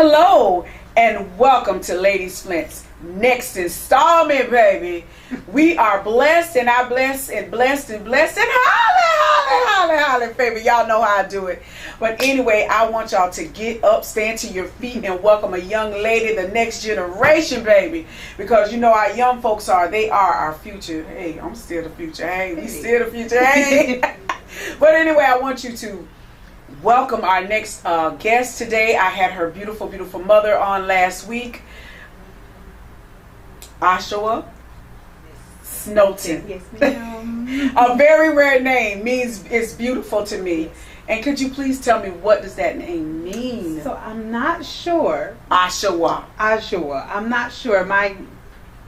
Hello and welcome to Lady Flint's next installment, baby. We are blessed and I bless and blessed and blessed and holla, baby. Y'all know how I do it. But anyway, I want y'all to get up, stand to your feet and welcome a young lady, the next generation, baby. Because you know our young folks they are our future. Hey, I'm still the future. Hey, we still the future. Hey. But anyway, I want you to welcome our next guest today. I had her beautiful, beautiful mother on last week. ASAH SNOWTEN. Yes, ma'am. A very rare name, means it's beautiful to me. Yes. And could you please tell me, what does that name mean? So I'm not sure. ASAH. I'm not sure. My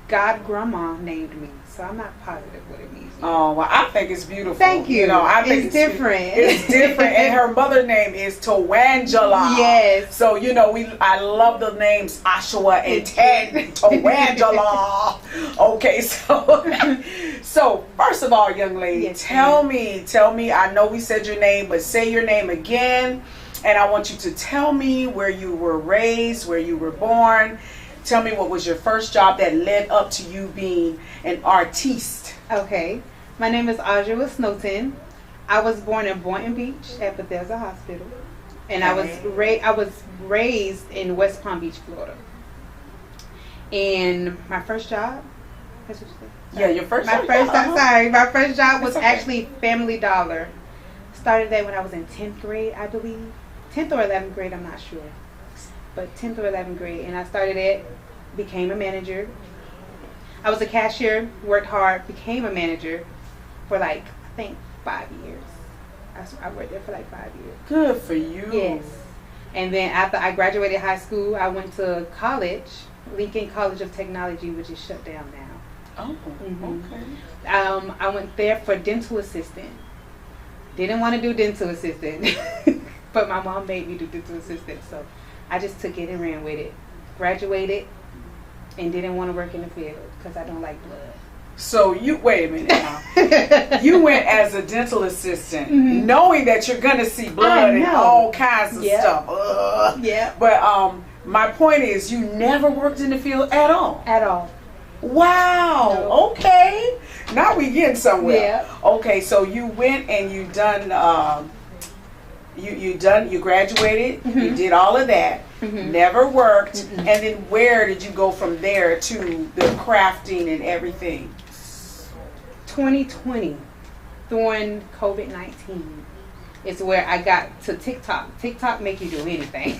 god grandma named me, so I'm not positive what it means. Oh, well, I think it's beautiful. Thank you. You know, I think it's different. It's different, and her mother name is Tawangela. Yes. So you know, I love the names ASAH and Tawangela. Okay, so first of all, young lady, yes, tell me. I know we said your name, but say your name again, and I want you to tell me where you were raised, where you were born. Tell me what was your first job that led up to you being an artiste. Okay. My name is ASAH SNOWTEN. I was born in Boynton Beach at Bethesda Hospital, and I was raised in West Palm Beach, Florida. And my first job, that's what you said? Yeah, your first job. My first job was okay. Actually Family Dollar. Started that when I was in 10th grade, I believe. 10th or 11th grade, I'm not sure. But 10th or 11th grade, and I started it, became a manager. I was a cashier, worked hard, became a manager for like, I think 5 years. I worked there for like 5 years. Good for you. Yes. And then after I graduated high school, I went to college, Lincoln College of Technology, which is shut down now. Oh, okay. I went there for dental assistant. Didn't want to do dental assistant, but my mom made me do dental assistant, so I just took it and ran with it. Graduated and didn't want to work in the field because I don't like blood. So wait a minute now. You went as a dental assistant, knowing that you're gonna see blood and all kinds of stuff. Yeah. But my point is, you never worked in the field at all. At all. Wow. No. Okay. Now we getting somewhere. Yeah. Okay. So you went and you done. You graduated. You did all of that. Never worked. And then where did you go from there to the crafting and everything? 2020, during COVID-19, is where I got to TikTok. TikTok make you do anything.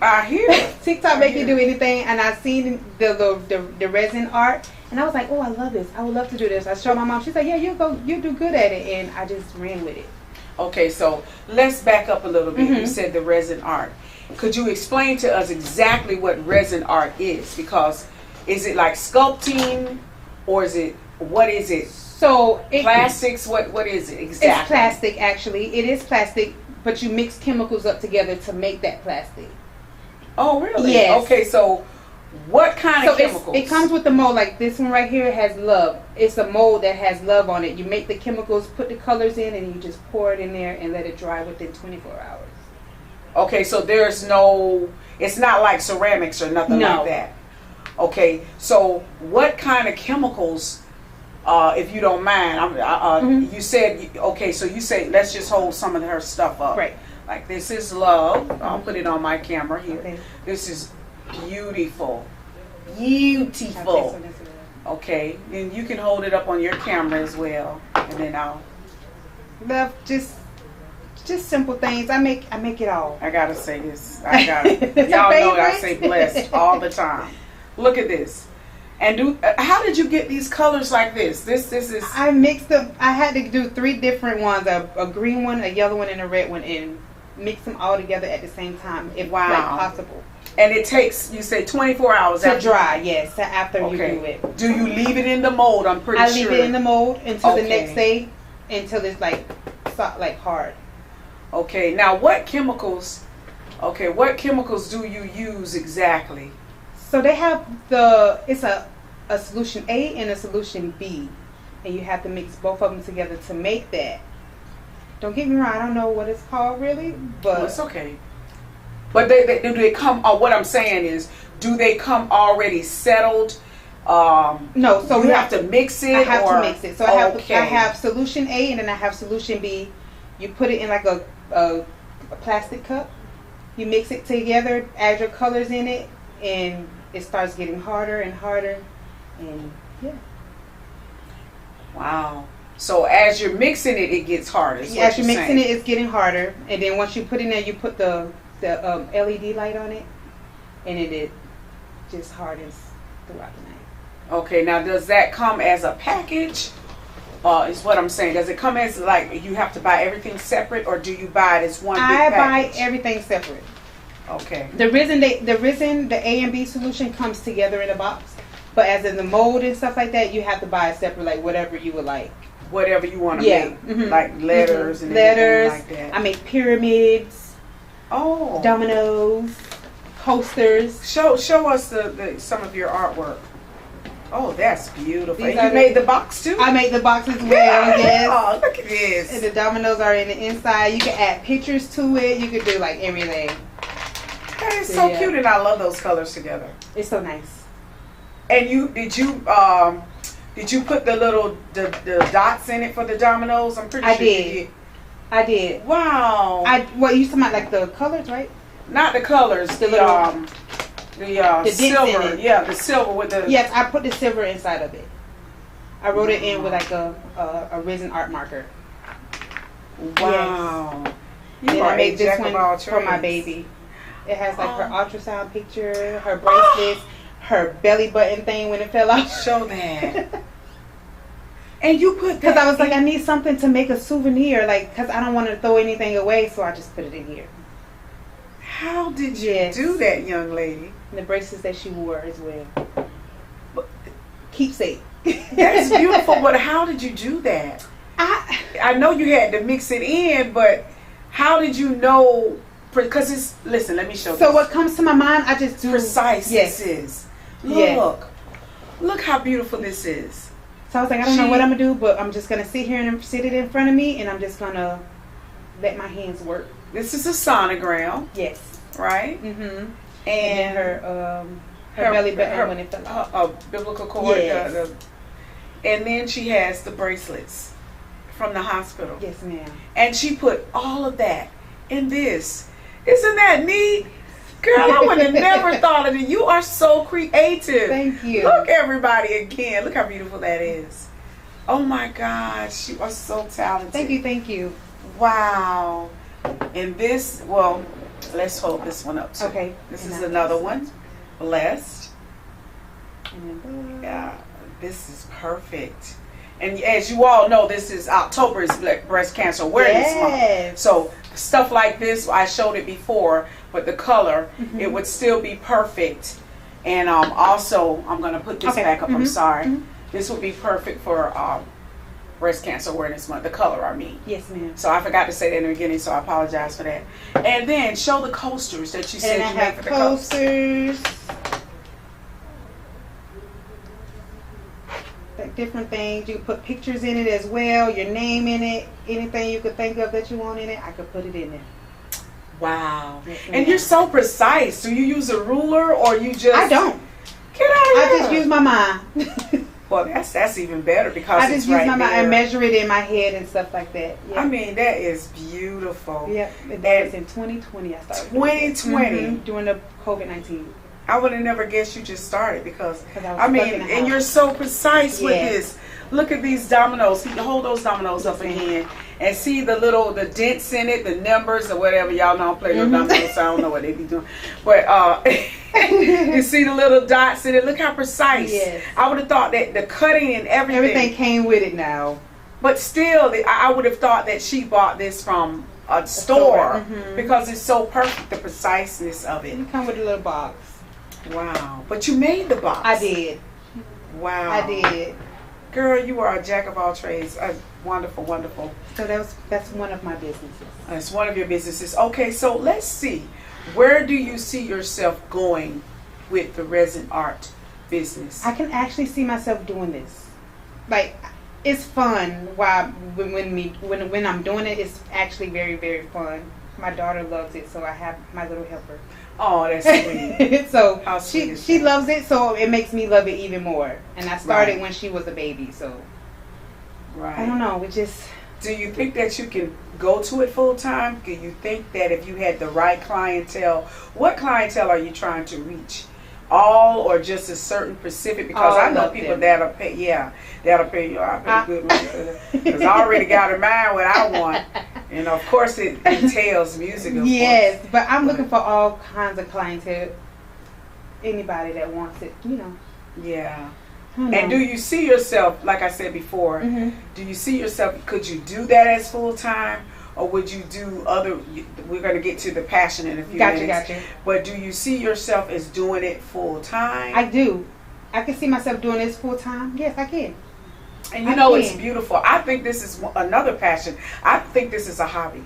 I hear it. TikTok make you do anything, and I seen the resin art, and I was like, oh, I love this. I would love to do this. I showed my mom. She said, yeah, you do good at it, and I just ran with it. Okay, so let's back up a little bit. You said the resin art. Could you explain to us exactly what resin art is? Because is it like sculpting, or what is it? So Plastics, what is it exactly? It's plastic, actually. It is plastic, but you mix chemicals up together to make that plastic. Oh, really? Yes. Okay, so what kind of chemicals? It comes with the mold. Like this one right here has love. It's a mold that has love on it. You make the chemicals, put the colors in, and you just pour it in there and let it dry within 24 hours. Okay, so it's not like ceramics or nothing like that. Okay, so what kind of chemicals, if you don't mind, you said, okay, so you say, let's just hold some of her stuff up. Right. Like this is love. I'll put it on my camera here. Okay. This is beautiful. Beautiful. Okay, then you can hold it up on your camera as well. And then I'll... Love, just simple things. I make it all. I gotta say this. Y'all know I say blessed all the time. Look at this. And how did you get these colors like this? This is. I mixed them. I had to do 3 different ones: a green one, a yellow one, and a red one, and mix them all together at the same time, if like possible. And it takes, you say, 24 hours to dry. Yes, after you do it. Do you leave it in the mold? I'm pretty sure. I leave it in the mold until the next day, until it's like hard. Okay. Now, what chemicals do you use exactly? So they have it's a solution A and a solution B, and you have to mix both of them together to make that. Don't get me wrong, I don't know what it's called really, but it's okay. But do they come? What I'm saying is, do they come already settled? No, so you have to mix it. I have to mix it. So I okay. have solution A and then I have solution B. You put it in like a plastic cup. You mix it together, add your colors in it, and it starts getting harder and harder. And yeah. Wow. So as you're mixing it, it gets harder. Yeah, as you're mixing it, it's getting harder. And then once you put it in there, you put the LED light on it, and it just hardens throughout the night. Okay, now does that come as a package? Is what I'm saying. Does it come as like you have to buy everything separate, or do you buy it as one big package? I buy everything separate. Okay. The resin, the A and B solution comes together in a box. But as in the mold and stuff like that, you have to buy it separate, like whatever you would like. Whatever you want to make, like letters and letters. Like that. I make pyramids. Oh. Dominoes. Posters. Show us the some of your artwork. Oh, that's beautiful. And you made the box too? I made the box as well, yes. Oh, look at this. And the dominoes are in the inside. You can add pictures to it. You can do like everything. That is so cute, and I love those colors together. It's so nice. And did you put the little the dots in it for the dominoes? I'm pretty sure you did. I did. Wow. What you talking about, like the colors, right? Not the colors. The silver. Yeah, the silver with the. Yes, I put the silver inside of it. I wrote it in with like a resin art marker. Wow. Yes. You then are I made this one for my baby. It has like her ultrasound picture, her bracelets, her belly button thing when it fell off. Show that. And you put that. Because I was like, I need something to make a souvenir, like, because I don't want to throw anything away, so I just put it in here. How did you do that, young lady? And the bracelets that she wore as well. Keepsake. That's beautiful, but how did you do that? I know you had to mix it in, but how did you know? Because it's, listen, let me show you. So what comes to my mind, I just do. Precise this is. Look. Look how beautiful this is. So I was like, I don't know what I'm going to do, but I'm just going to sit here and sit it in front of me, and I'm just going to let my hands work. This is a sonogram. Yes. Right? Mm-hmm. And her belly button when it fell off. A biblical cord. Yes. And then she has the bracelets from the hospital. Yes, ma'am. And she put all of that in this. Isn't that neat? Girl, I would have never thought of it. You are so creative. Thank you. Look, everybody, again. Look how beautiful that is. Oh, my gosh. You are so talented. Thank you, thank you. Wow. And this, well, let's hold this one up, too. Okay. This is another one. Blessed. Yeah, this is perfect. And as you all know, this is October is Breast Cancer Awareness Month. So stuff like this, I showed it before, but the color, it would still be perfect. And also, I'm going to put this back up. I'm sorry. This would be perfect for Breast Cancer Awareness Month. The color, I mean. Yes, ma'am. So I forgot to say that in the beginning, so I apologize for that. And then show the coasters that you said you made for the coasters. Like different things. You can put pictures in it as well, your name in it, anything you could think of that you want in it, I could put it in there. Wow. Yes, and you're so precise. Do you use a ruler or you just... I don't. Get out of here. I just use my mind. Well, that's even better because I just use my mind and measure it in my head and stuff like that. Yeah. I mean, that is beautiful. Yeah, that was in 2020 I started. 2020? During the COVID-19. I would have never guessed you just started because I mean, and you're so precise with this. Look at these dominoes. Hold those dominoes up again and see the dents in it, the numbers or whatever. Y'all know I play with dominoes, so I don't know what they be doing. But you see the little dots in it. Look how precise. Yes. I would have thought that the cutting and everything came with it now. But still, I would have thought that she bought this from a store because it's so perfect, the preciseness of it. It come with a little box. Wow. But you made the box. I did. Wow. I did. Girl, you are a jack of all trades. Wonderful, wonderful. So that's one of my businesses. That's one of your businesses. Okay, so let's see. Where do you see yourself going with the resin art business? I can actually see myself doing this. Like, it's fun. When I'm doing it, it's actually very, very fun. My daughter loves it, so I have my little helper. Oh, that's sweet. So How sweet is she that? loves it, so it makes me love it even more. And I started when she was a baby, so Right. I don't know. It just. Do you think that you can go to it full time? Do you think that if you had the right clientele, what clientele are you trying to reach? All or just a certain specific? Because All I know of people them. that'll pay. Yeah, that'll pay you. I pay a good one for that. Because I already got in mind what I want, and of course it entails music. Of Yes, course. but I'm looking for all kinds of clientele. Anybody that wants it, you know. Yeah. I don't And know. do you see yourself, like I said before, do you see yourself, could you do that as full time? Or would you do other, we're going to get to the passion in a few minutes. Gotcha. But do you see yourself as doing it full time? I do. I can see myself doing this full time. Yes, I can. And you I know, can. it's beautiful. I think this is another passion. I think this is a hobby.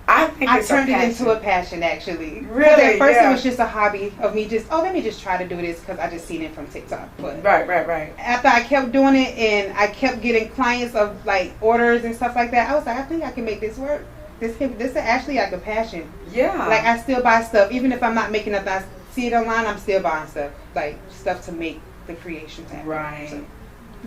I think I it's turned a it passion. into a passion, actually. 'Cause Really? At first, Yeah. it was just a hobby of me just, let me just try to do this because I just seen it from TikTok. But Right. after I kept doing it and I kept getting clients of like orders and stuff like that, I was like, I think I can make this work. This is actually like a passion. Yeah. Like I still buy stuff, even if I'm not making nothing. I see it online, I'm still buying stuff, like stuff to make the creations happen. Right. So,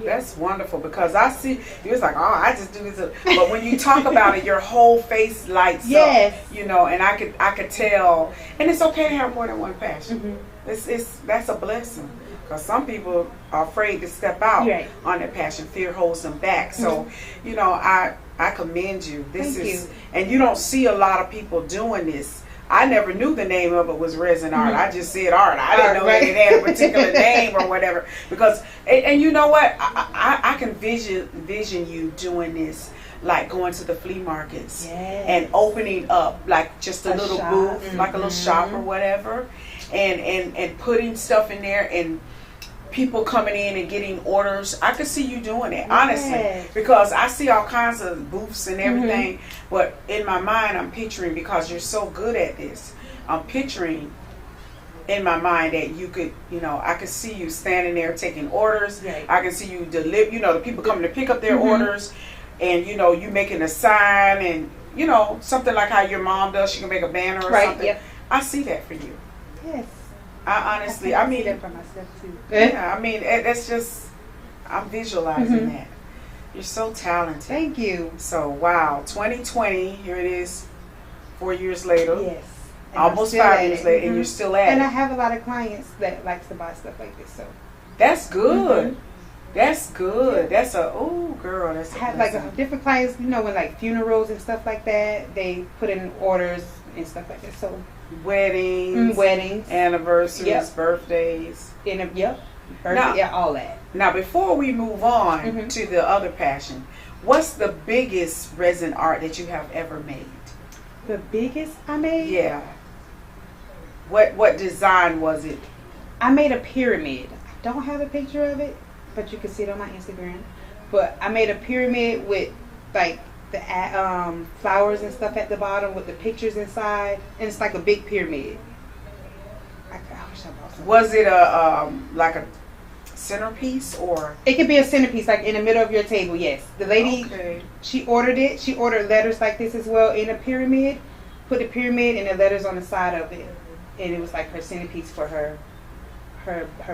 That's wonderful because I see you was like, oh, I just do this, but when you talk about it, your whole face lights Yes. up, you know, and I could tell, and it's okay to have more than one passion. That's a blessing because some people are afraid to step out Right. on their passion. Fear holds them back. So, you know, I commend you. Thank you. And you don't see a lot of people doing this. I never knew the name of it was resin art. I just said art. I didn't know Right. that it had a particular name or whatever. Because, and you know what? I can vision you doing this, like going to the flea markets and opening up like just a little shop. booth, like a little shop or whatever, and putting stuff in there and people coming in and getting orders. I could see you doing it, honestly, Yes. because I see all kinds of booths and everything, but in my mind I'm picturing, because you're so good at this, I'm picturing in my mind that you could, you know, I could see you standing there taking orders. Right. I can see you deliver, you know, the people coming to pick up their orders, and you know, you making a sign, and you know, something like how your mom does, she can make a banner or something. Yep. I see that for you. Yes. I honestly, I I mean, see that for myself too. yeah, I mean, that's just, I'm visualizing that. You're so talented. Thank you. So, wow, 2020, here it is, 4 years later. Yes. And I'm Almost still 5 at years it. later, and you're still at And it. I have a lot of clients that likes to buy stuff like this, so That's good. That's good. That's a, oh, girl, that's I a have like blessing. different clients, you know, when like funerals and stuff like that, they put in orders and stuff like that. So Weddings, weddings, anniversaries, Yep. birthdays. birthday, Now- yeah, all that. Now, before we move on to the other passion, what's the biggest resin art that you have ever made? The biggest I made, Yeah. What design was it? I made a pyramid. I don't have a picture of it, but you can see it on my Instagram. But I made a pyramid with like the flowers and stuff at the bottom with the pictures inside, and it's like a big pyramid. I wish I bought some. Was it a like a centerpiece or? It could be a centerpiece, like in the middle of your table. Yes, the lady, Okay. she ordered it. She ordered letters like this as well in a pyramid. Put the pyramid and the letters on the side of it, and it was like her centerpiece for her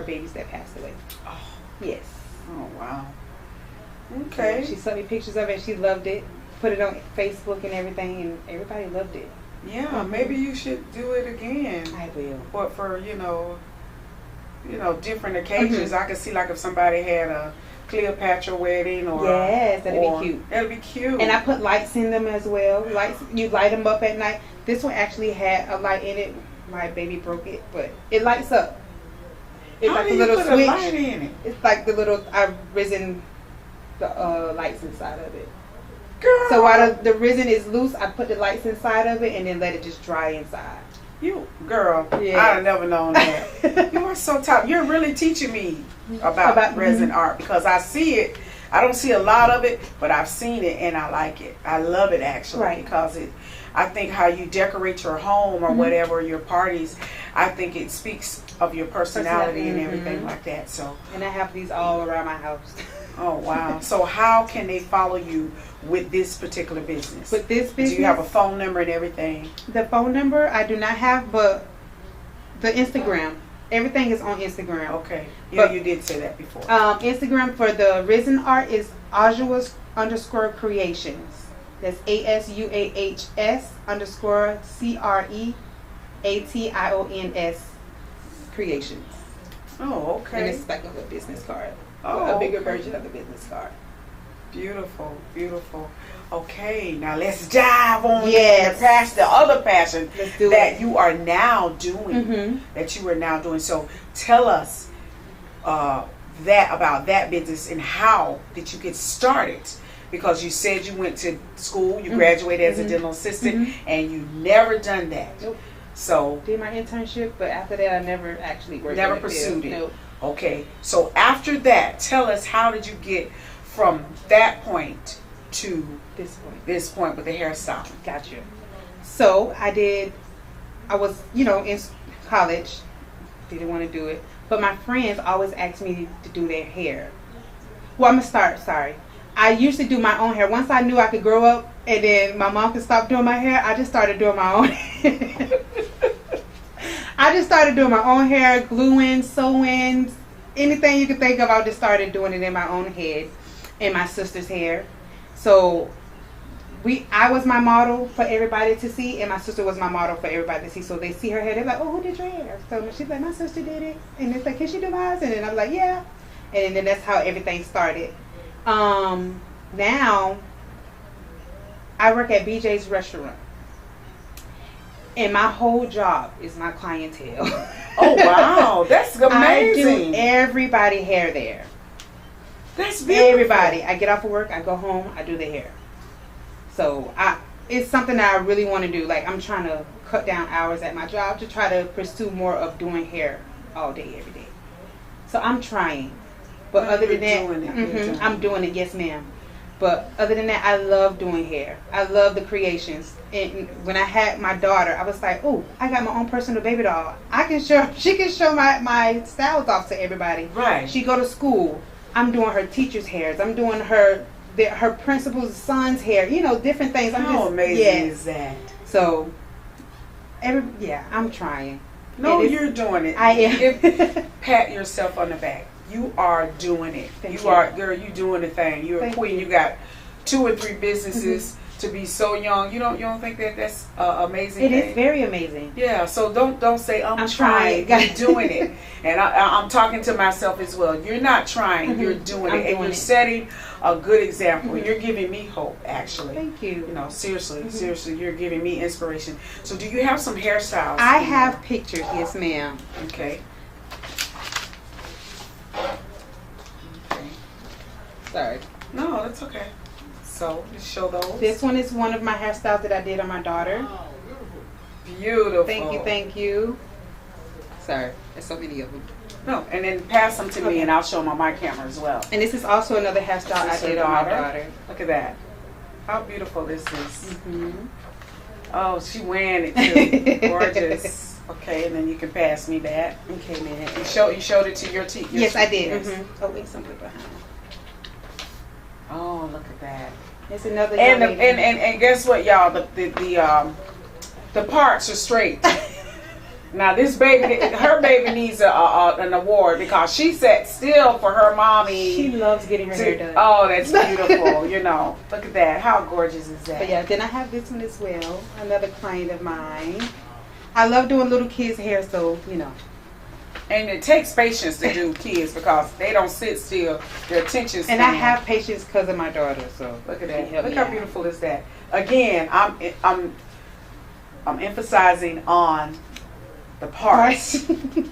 babies that passed away. Oh, Yes. oh wow. Okay. She sent me pictures of it. She loved it. Put it on Facebook and everything, and everybody loved it. Yeah, maybe you should do it again. I will. But for different occasions. I could see like if somebody had a Cleopatra wedding or Yes, that'd be cute. That'd be cute. And I put lights in them as well. Lights, you light them up at night. This one actually had a light in it. My baby broke it, but it lights up. It's How like do a you little put switch. a light in it? It's like the little resin, the lights inside of it. Girl. So while the resin is loose, I put the lights inside of it and then let it just dry inside. You, girl, Yeah. I'd have never known that. You are so top. You're really teaching me about resin art because I see it. I don't see a lot of it, but I've seen it and I like it. I love it actually Right. because I think how you decorate your home or whatever, your parties, I think it speaks of your personality and everything like that. So, And I have these all around my house. oh wow. So how can they follow you with this particular business? With this business, do you have a phone number and everything? The phone number I do not have, but the Instagram. Everything is on Instagram. Okay. Yeah, you did say that before. Instagram for the resin art is ASAHS_creations. That's ASUAHS_CREATIONS creations. Oh, okay. And it's like a business card. Oh, a bigger okay. version of the business card. Beautiful, beautiful. Okay, now let's dive on the other passion that you are now doing. Mm-hmm. That you are now doing. So tell us about that business and how did you get started? Because you said you went to school, you graduated as a dental assistant, and you never done that. Nope. So did my internship, but after that I never actually worked. Never pursued it. Nope. Okay. So after that, tell us, how did you get from that point to this point with the hairstyle? Gotcha. So I was, in college, didn't want to do it, but my friends always asked me to do their hair. Well, I'm gonna start. I used to do my own hair. Once I knew I could grow up and then my mom could stop doing my hair, I just started doing my own hair. I just started doing my own hair, gluing, sewing, anything you could think of. I just started doing it in my own head, in my sister's hair. So I was my model for everybody to see, and my sister was my model for everybody to see. So they see her hair, they're like, "Oh, who did your hair?" So she's like, "My sister did it." And it's like, "Can she do mine?" And then I'm like, "Yeah." And then that's how everything started. Now I work at BJ's restaurant, and my whole job is my clientele. Oh wow, that's amazing! I do everybody hair there. That's beautiful. Everybody. I get off of work, I go home, I do the hair. So it's something that I really want to do. Like, I'm trying to cut down hours at my job to try to pursue more of doing hair all day, every day. So I'm trying. But other than that, I'm doing it, yes ma'am. But other than that, I love doing hair. I love the creations. And when I had my daughter, I was like, oh, I got my own personal baby doll. She can show my styles off to everybody. Right. She go to school. I'm doing her teacher's hairs. I'm doing her principal's son's hair. Different things. How amazing is that? So, I'm trying. No, you're doing it. I am. Pat yourself on the back. You are doing it. Thank you. Girl, you doing the thing. You're a queen. You got 2 or 3 businesses to be so young. You don't think that's amazing? It is very amazing. Yeah. So don't say I'm trying. You're doing it. And I'm talking to myself as well. You're not trying. You're doing it, and you're setting a good example. You're giving me hope, actually. Thank you. Seriously, you're giving me inspiration. So, do you have some hairstyles? I have pictures. Yes, ma'am. Okay. Sorry. No, that's okay. So, just show those. This one is one of my hairstyles that I did on my daughter. Beautiful. Thank you. Sorry, there's so many of them. No, and then pass them to me, and I'll show them on my camera as well. And this is also another hairstyle I did on my daughter. Look at that. How beautiful this is. Oh, she wearing it too. Gorgeous. Okay, and then you can pass me that. Okay, man. You showed it to your teeth. Yes, I did. Oh, wait, something behind. Oh, look at that. It's another. And guess what, y'all? The parts are straight. Now this baby, her baby needs an award because she sat still for her mommy. She loves getting her hair done. Oh, that's beautiful. Look at that. How gorgeous is that? But yeah, then I have this one as well. Another client of mine. I love doing little kids' hair, so And it takes patience to do kids because they don't sit still. Their attention span. And I have patience because of my daughter. So look at that. Look how beautiful is that. Again, I'm emphasizing on the parts. Look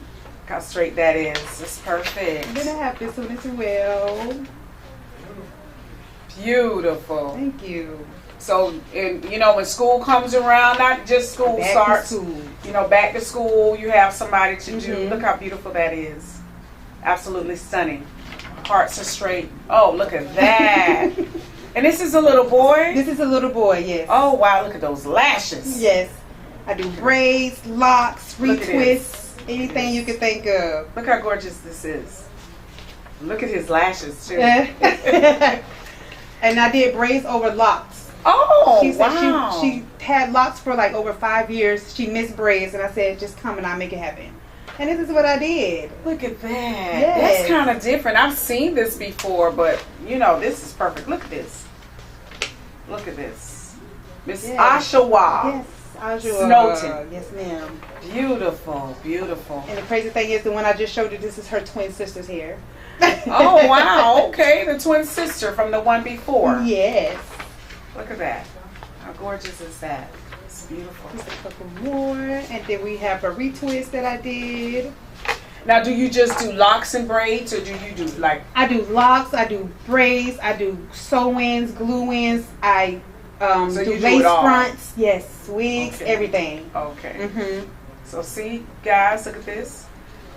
how straight that is. It's perfect. And then I have this one as well. Beautiful. Thank you. So, when school comes around, not just school starts, back to school, you have somebody to do. Look how beautiful that is. Absolutely stunning. Parts are straight. Oh, look at that. And this is a little boy? This is a little boy, yes. Oh, wow. Look at those lashes. Yes. I do braids, locks, retwists, anything you can think of. Look how gorgeous this is. Look at his lashes, too. And I did braids over locks. Oh, She said wow. she had locks for like over 5 years. She missed braids, and I said, just come and I'll make it happen. And this is what I did. Look at that. Yes. That's kind of different. I've seen this before, but you know, this is perfect. Look at this. Look at this. Miss Ashawa. Yes, ASAH Snowten. Yes, ma'am. Beautiful, beautiful. And the crazy thing is, the one I just showed you, this is her twin sister's hair. Oh, wow. Okay, the twin sister from the one before. Yes. Look at that. How gorgeous is that? It's beautiful. Just a couple more, and then we have a retwist that I did. Now, do you just do locks and braids, or do you do like? I do locks, I do braids, I do sew-ins, glue-ins, I So do you do lace it all. fronts, yes, wigs, Okay. everything. Okay. Mhm. So see, guys, look at this.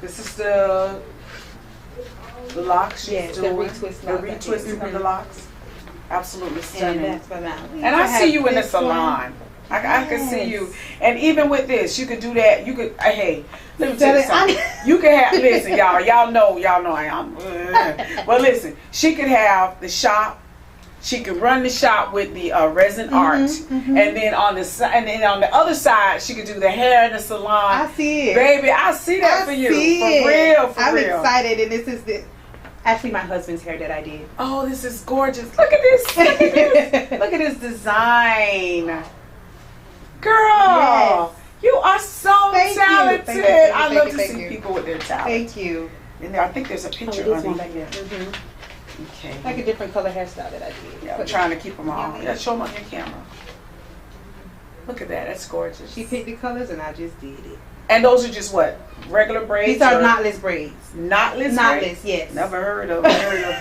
This is the locks she's Yes, the doing. retwist The locks I did. retwisting of the locks. Absolutely And stunning. that's what I. And I see you in the salon. I can see Yes. you. And even with this, you could do that. You could, hey, let me tell you Tell it- something. You could have, listen, y'all know I am. But listen, she could have the shop. She could run the shop with the resin art. And then on the other side, she could do the hair in the salon. I see it. Baby, I see that for you. For real, for I'm real. excited, and this is actually my husband's hair that I did. Oh, this is gorgeous. Look at this. Look at this. Look at this design. Girl, Yes. you are so Thank you. talented. Thank you, thank you, I thank love you, to thank see you. people with their talent. Thank you. And there, I think there's a picture this on one it. back here. Mhm. Okay. Like a different color hairstyle that I did. Yeah, I'm But trying to keep them all. Yeah. Yeah, show them on your camera. Look at that. That's gorgeous. She picked the colors, and I just did it. And those are just what? Regular braids? These are or knotless braids. knotless Knotless, braids? yes. Never heard of it.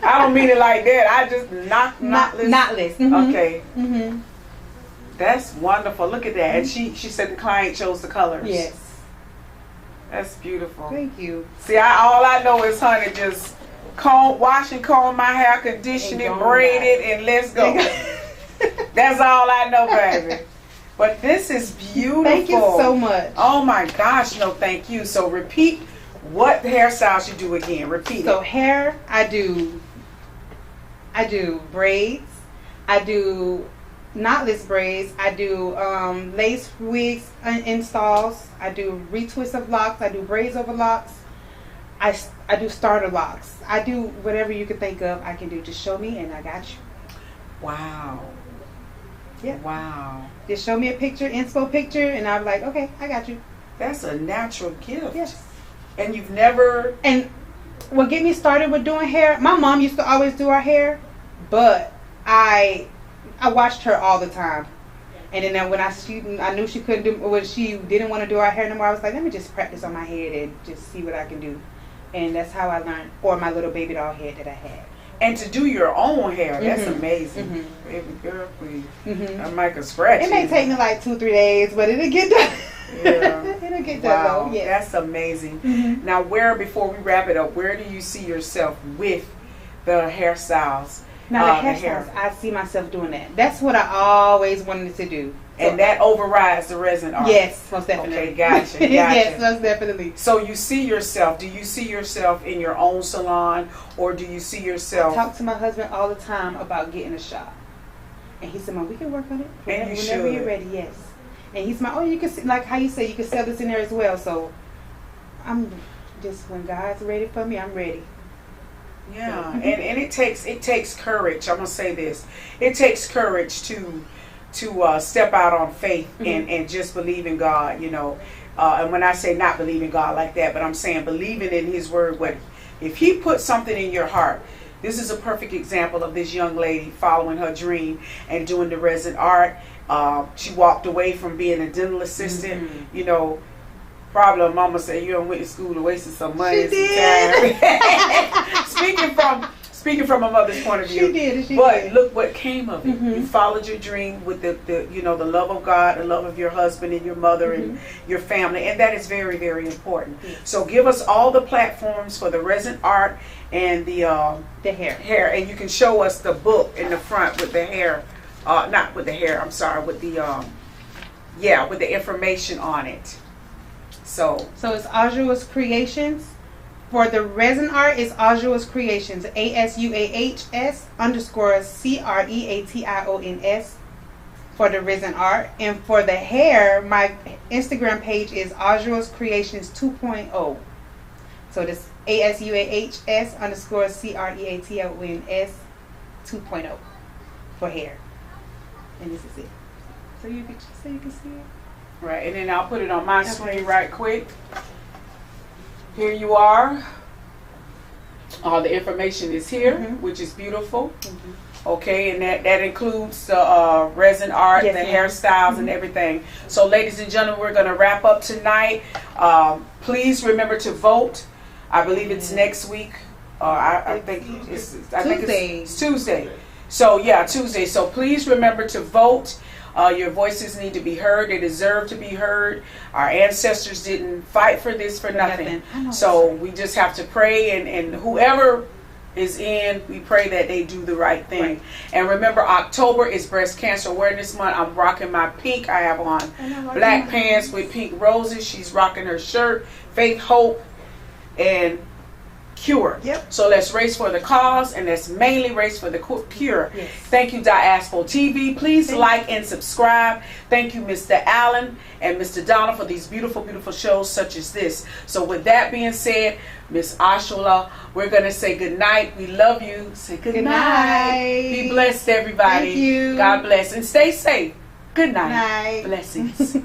I don't mean it like that. I just knotless. Knotless. Mhm. Okay. Mhm. That's wonderful. Look at that. And she said the client chose the colors. Yes. That's beautiful. Thank you. See, all I know is, honey, just wash and comb my hair, condition it, And braid go it, and let's go. That's all I know, baby. But this is beautiful. Thank you so much. Oh my gosh, no, thank you. So repeat what hairstyles you do again. Repeat So it. hair, I do braids. I do knotless braids. I do lace wigs installs. I do retwists of locks. I do braids over locks. I do starter locks. I do whatever you can think of. I can do. Just show me, and I got you. Wow. Yeah. Wow. Just show me a picture, inspo picture, and I'm like, okay, I got you. That's a natural gift. Yes. And you've never. And what get me started with doing hair, my mom used to always do our hair, but I watched her all the time. And then when I knew she couldn't do, when she didn't want to do our hair no more, I was like, let me just practice on my head and just see what I can do. And that's how I learned, or my little baby doll head that I had. And to do your own hair, that's Mhm. amazing. Mhm. Baby girl, please. Mhm. I might could scratch It may take me like 2-3 days, but it'll get done. Yeah. It'll get Wow, done though. Yeah. that's amazing. Mhm. Now, before we wrap it up, where do you see yourself with the hairstyles? Now the the hair. hairstyles, I see myself doing that. That's what I always wanted to do. And that overrides the resin art. Yes, most definitely. Okay, gotcha. Yes, most definitely. So you see yourself, do you see yourself in your own salon, or do you see I yourself? talk to my husband all the time about getting a shop. And he said, Mom, we can work on it. And you Whenever should. you're ready, yes. And he's my, you can see, like how you say, you can sell this in there as well. So I'm just, when God's ready for me, I'm ready. Yeah, and it takes courage. I'm gonna say this: it takes courage to step out on faith and just believe in God. You know, and when I say not believe in God like that, but I'm saying believing in His word. What if He put something in your heart? This is a perfect example of this young lady following her dream and doing the resin art. She walked away from being a dental assistant. You know. Probably her mama said you done went to school and wasted some money and some time. speaking from a mother's point of view. She did. But look what came of it. You followed your dream with the the love of God, the love of your husband and your mother and your family, and that is very, very important. So give us all the platforms for the resin art and the hair, and you can show us the book in the front with the hair, not with the hair. I'm sorry, with the with the information on it. So it's ASAH Creations For the resin art, it's Aujour's Creations, ASUAHS_CREATIONS for the resin art. And for the hair, my Instagram page is Aujour's Creations 2.0. So this ASUAHS_CREATIONS 2.0 for hair. And this is it. So you can see it. Right, and then I'll put it on my screen right quick. Here you are. All the information is here, which is beautiful. Okay, and that includes the resin art, Yes, the ma'am. hairstyles, and everything. So, ladies and gentlemen, we're going to wrap up tonight. Please remember to vote. I believe it's next week. I think it's Tuesday. So, yeah, Tuesday. So, please remember to vote. Your voices need to be heard. They deserve to be heard. Our ancestors didn't fight for this for nothing. So we just have to pray, and whoever is in, we pray that they do the right thing. Right. And remember, October is Breast Cancer Awareness Month. I'm rocking my pink. I have on black pants with pink roses. She's rocking her shirt. Faith, hope, and cure. Yep. So let's race for the cause, and let's mainly race for the cure. Yes. Thank you, Diaspo TV. Please like and subscribe. Thank you, Mr. Allen and Mr. Donald, for these beautiful, beautiful shows such as this. So with that being said, Miss Ashola, we're going to say good night. We love you. Say good night. Be blessed, everybody. Thank you. God bless. And stay safe. Good night. Night. Blessings.